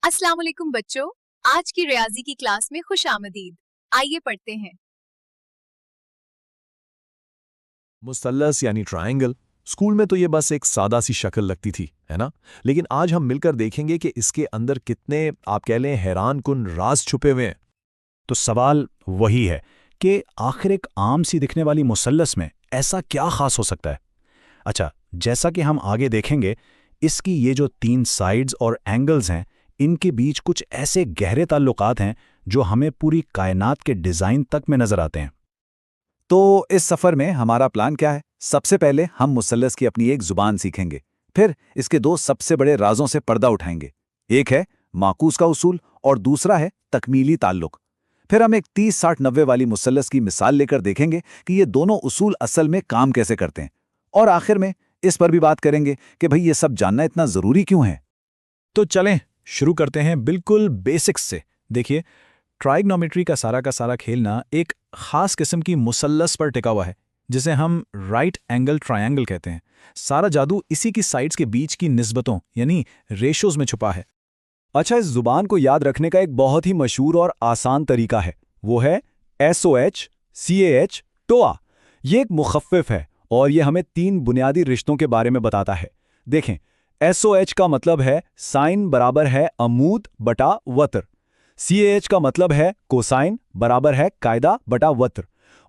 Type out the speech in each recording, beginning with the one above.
अस्सलाम वालेकुम बच्चों, आज की रियाजी की क्लास में खुश आमदीद। आइए पढ़ते हैं। मुसल्लस यानी ट्रायंगल। स्कूल में तो ये बस एक सादा सी शक्ल लगती थी, है ना? लेकिन आज हम मिलकर देखेंगे कि इसके अंदर कितने, आप कह लें, हैरान कुन राज छुपे हुए हैं। तो सवाल वही है कि आखिर एक आम सी दिखने वाली मुसल्लस में ऐसा क्या खास हो सकता है। अच्छा, जैसा कि हम आगे देखेंगे, इसकी ये जो तीन साइड्स और एंगल्स हैं, इनके बीच कुछ ऐसे गहरे ताल्लुकात हैं जो हमें पूरी कायनात के डिज़ाइन तक में नज़र आते हैं। तो इस सफर में हमारा प्लान क्या है? सबसे पहले हम मुसल्लस की अपनी एक जुबान सीखेंगे, फिर इसके दो सबसे बड़े राजों से पर्दा उठाएंगे। एक है माकूस का उसूल और दूसरा है तकमीली ताल्लुक। फिर हम एक 30-60-90 वाली मुसल्लस की मिसाल लेकर देखेंगे कि ये दोनों उसूल असल में काम कैसे करते हैं। और आखिर में इस पर भी बात करेंगे कि भाई ये सब जानना इतना ज़रूरी क्यों है। तो चलें शुरू करते हैं बिल्कुल बेसिक्स से। देखिए, ट्राइग्नोमेट्री का सारा खेल ना एक खास किस्म की मुसल्लस पर टिका हुआ है, जिसे हम राइट एंगल ट्रायंगल कहते हैं। सारा जादू इसी की साइड्स के बीच की निस्बतों यानी रेशोज में छुपा है। अच्छा, इस जुबान को याद रखने का एक बहुत ही मशहूर और आसान तरीका है, वो है SOH, CAH, टोआ। ये एक मुखफ़िफ़ है और ये हमें तीन बुनियादी रिश्तों के बारे में बताता है। देखें, SOH का मतलब है साइन बराबर है अमूद बटा वत्र, CAH का मतलब है कोसाइन बराबर है कायदा बटा वत्र,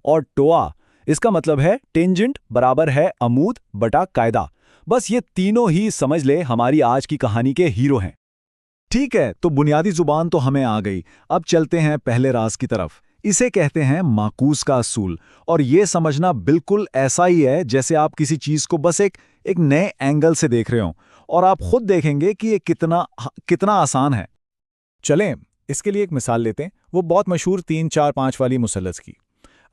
और टोआ इसका मतलब है टेंजेंट बराबर है अमूद बटा कायदा। बस ये तीनों ही समझ ले हमारी आज की कहानी के हीरो हैं। ठीक है, तो बुनियादी जुबान तो हमें आ गई। अब चलते हैं पहले राज की तरफ। इसे कहते हैं माकूस का असूल, और ये समझना बिल्कुल ऐसा ही है जैसे आप किसी चीज़ को बस एक नए एंगल से देख रहे हो, और आप खुद देखेंगे कि ये कितना आसान है। चलें, इसके लिए एक मिसाल लेते हैं, वो बहुत मशहूर 3, 4, 5 वाली मुसल्लस की।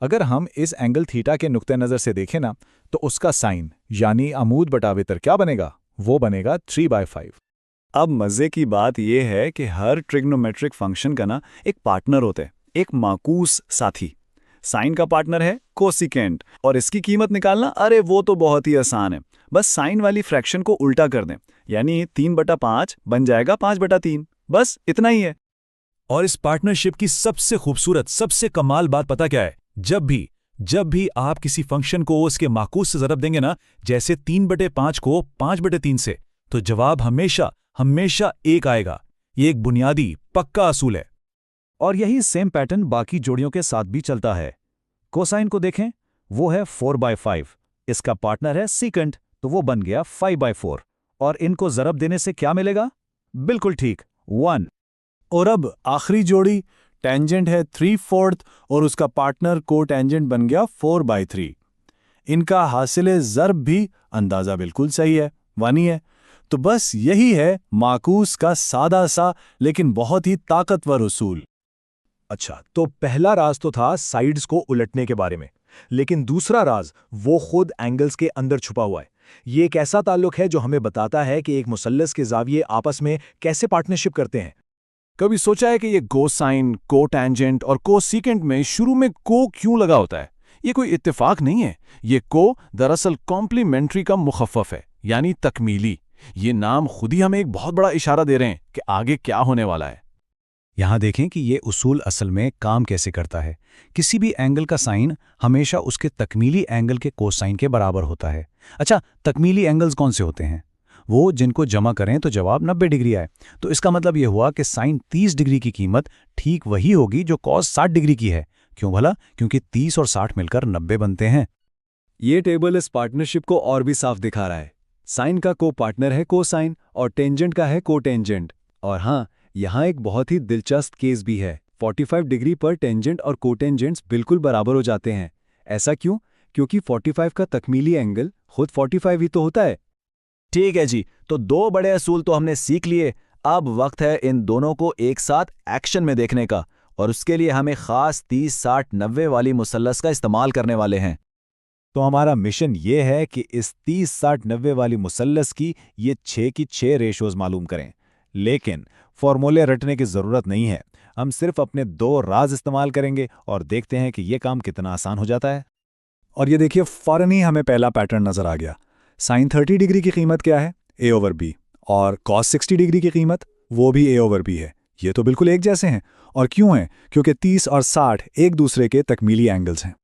अगर हम इस एंगल थीटा के नुक्ते नज़र से देखें ना, तो उसका साइन यानी अमूद बटा वितर क्या बनेगा? वो बनेगा 3/5। अब मज़े की बात यह है कि हर ट्रिग्नोमेट्रिक फंक्शन का ना एक पार्टनर होता है, एक माकूस साथी। साइन का पार्टनर है कोसिकेंट, और इसकी कीमत निकालना, अरे वो तो बहुत ही आसान है। बस साइन वाली फ्रैक्शन को उल्टा कर दें, यानी 3/5 बन जाएगा 5/3। बस इतना ही है। और इस पार्टनरशिप की सबसे खूबसूरत, सबसे कमाल बात पता क्या है? जब भी आप किसी फंक्शन को उसके माकूस से ज़रब देंगे ना, जैसे 3/5 को 5/3 से, तो जवाब हमेशा एक आएगा। ये एक बुनियादी पक्का असूल है। और यही सेम पैटर्न बाकी जोड़ियों के साथ भी चलता है। कोसाइन को देखें, वो है 4/5, इसका पार्टनर है सीकेंट, तो वो बन गया 5/4। और इनको ज़रब देने से क्या मिलेगा? बिल्कुल ठीक, 1। और अब आखिरी जोड़ी, टेंजेंट है 3/4 और उसका पार्टनर को टेंजेंट बन गया 4/3। इनका हासिले ज़रब भी अंदाज़ा बिल्कुल सही है, 1 ही है। तो बस यही है माकूस का सादा सा लेकिन बहुत ही ताकतवर उसूल। अच्छा, तो पहला राज तो था साइड्स को उलटने के बारे में, लेकिन दूसरा राज वो खुद एंगल्स के अंदर छुपा हुआ है। ये एक ऐसा ताल्लुक है जो हमें बताता है कि एक मुसल्लस के जाविये आपस में कैसे पार्टनरशिप करते हैं। कभी सोचा है कि ये कोसाइन, को टेंजेंट और को सीकेंट में शुरू में को क्यों लगा होता है? ये कोई इत्तेफाक नहीं है। ये को दरअसल कॉम्प्लीमेंट्री का मुखफ़्फ़फ है, यानी तकमीली। ये नाम खुद ही हमें एक बहुत बड़ा इशारा दे रहे हैं कि आगे क्या होने वाला है। यहाँ देखें कि ये उसूल असल में काम कैसे करता है। किसी भी एंगल का साइन हमेशा उसके तकमीली एंगल के कोसाइन के बराबर होता है। अच्छा, तकमीली एंगल्स कौन से होते हैं? वो जिनको जमा करें तो जवाब 90 डिग्री आए। तो इसका मतलब ये हुआ कि साइन 30 डिग्री की कीमत ठीक वही होगी जो कॉस 60 डिग्री की है। क्यों भला? क्योंकि 30 और 60 मिलकर 90 बनते हैं। ये टेबल इस पार्टनरशिप को और भी साफ दिखा रहा है। साइन का को पार्टनर है कोसाइन और टेंजेंट का है को टेंजेंट। और हाँ, यहाँ एक बहुत ही दिलचस्प केस भी है। 45 डिग्री पर टेंजेंट और कोटेंजेंट्स बिल्कुल बराबर हो जाते हैं। ऐसा क्यों? क्योंकि 45 का तकमीली एंगल खुद 45 ही तो होता है। ठीक है जी, तो दो बड़े असूल तो हमने सीख लिए। अब वक्त है इन दोनों को एक साथ एक्शन में देखने का, और उसके लिए हमें खास 30-60-90 वाली मुसल्लस का इस्तेमाल करने वाले हैं। तो हमारा मिशन ये है कि इस 30-60-90 वाली मुसल्लस की ये 6 की 6 रेशोज मालूम करें। लेकिन फॉर्मूले रटने की ज़रूरत नहीं है, हम सिर्फ अपने दो राज इस्तेमाल करेंगे और देखते हैं कि ये काम कितना आसान हो जाता है। और ये देखिए, फ़ौरन ही हमें पहला पैटर्न नज़र आ गया। साइन 30 डिग्री की कीमत क्या है? A/B। और कॉस 60 डिग्री की कीमत वो भी A over B है। ये तो बिल्कुल एक जैसे हैं। और क्यों हैं? क्योंकि 30 और 60 एक दूसरे के तकमीली एंगल्स हैं।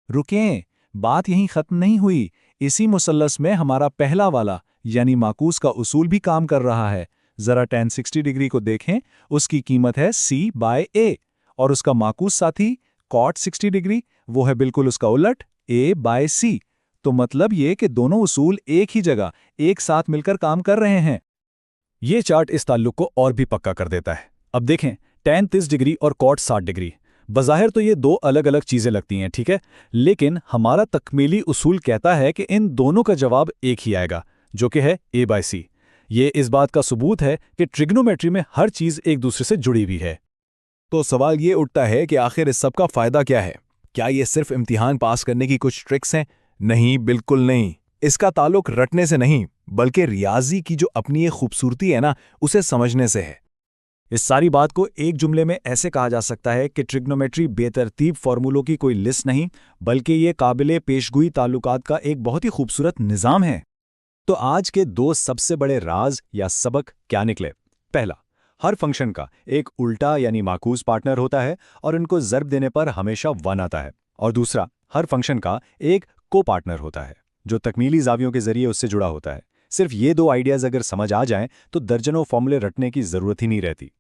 रुकें, बात यहीं खत्म नहीं हुई। इसी मुसल्लस में हमारा पहला वाला यानी माकूस का उसूल भी काम कर रहा है। जरा tan 60 डिग्री को देखें, उसकी कीमत है C/A और उसका माकूस साथी cot 60 डिग्री वो है बिल्कुल उसका उलट A/C। तो मतलब ये कि दोनों उसूल एक ही जगह एक साथ मिलकर काम कर रहे हैं। ये चार्ट इस ताल्लुक को और भी पक्का कर देता है। अब देखें, tan 30 डिग्री और cot 60 डिग्री। बज़ाहिर तो ये दो अलग अलग चीज़ें लगती हैं, ठीक है, लेकिन हमारा तकमीली उसूल कहता है कि इन दोनों का जवाब एक ही आएगा, जो कि है A/C। ये इस बात का सबूत है कि ट्रिग्नोमेट्री में हर चीज़ एक दूसरे से जुड़ी हुई है। तो सवाल ये उठता है कि आखिर इस सब का फ़ायदा क्या है? क्या ये सिर्फ इम्तिहान पास करने की कुछ ट्रिक्स हैं? नहीं, बिल्कुल नहीं। इसका ताल्लुक रटने से नहीं, बल्कि रियाजी की जो अपनी ये खूबसूरती है ना, उसे समझने से है। इस सारी बात को एक जुमले में ऐसे कहा जा सकता है कि ट्रिग्नोमेट्री बेतरतीब फॉर्मूलों की कोई लिस्ट नहीं, बल्कि ये काबिले पेशगोई ताल्लुकात का एक बहुत ही खूबसूरत निज़ाम है। तो आज के दो सबसे बड़े राज या सबक क्या निकले? पहला, हर फंक्शन का एक उल्टा यानी माकूस पार्टनर होता है और इनको ज़र्ब देने पर हमेशा 1 आता है। और दूसरा, हर फंक्शन का एक को पार्टनर होता है जो तकमीली ज़ावियों के जरिए उससे जुड़ा होता है। सिर्फ ये दो आइडियाज़ अगर समझ आ जाएं तो दर्जनों फॉर्मूले रटने की ज़रूरत ही नहीं रहती।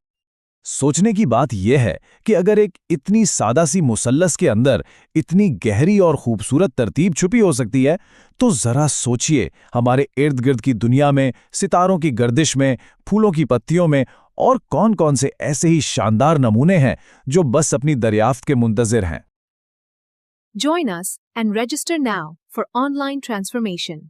सोचने की बात यह है कि अगर एक इतनी सादा सी मुसल्लस के अंदर इतनी गहरी और खूबसूरत तरतीब छुपी हो सकती है, तो ज़रा सोचिए हमारे इर्द गिर्द की दुनिया में, सितारों की गर्दिश में, फूलों की पत्तियों में और कौन कौन से ऐसे ही शानदार नमूने हैं जो बस अपनी दरियाफ्त के मुंतज़िर हैं। Join us and register now for online transformation.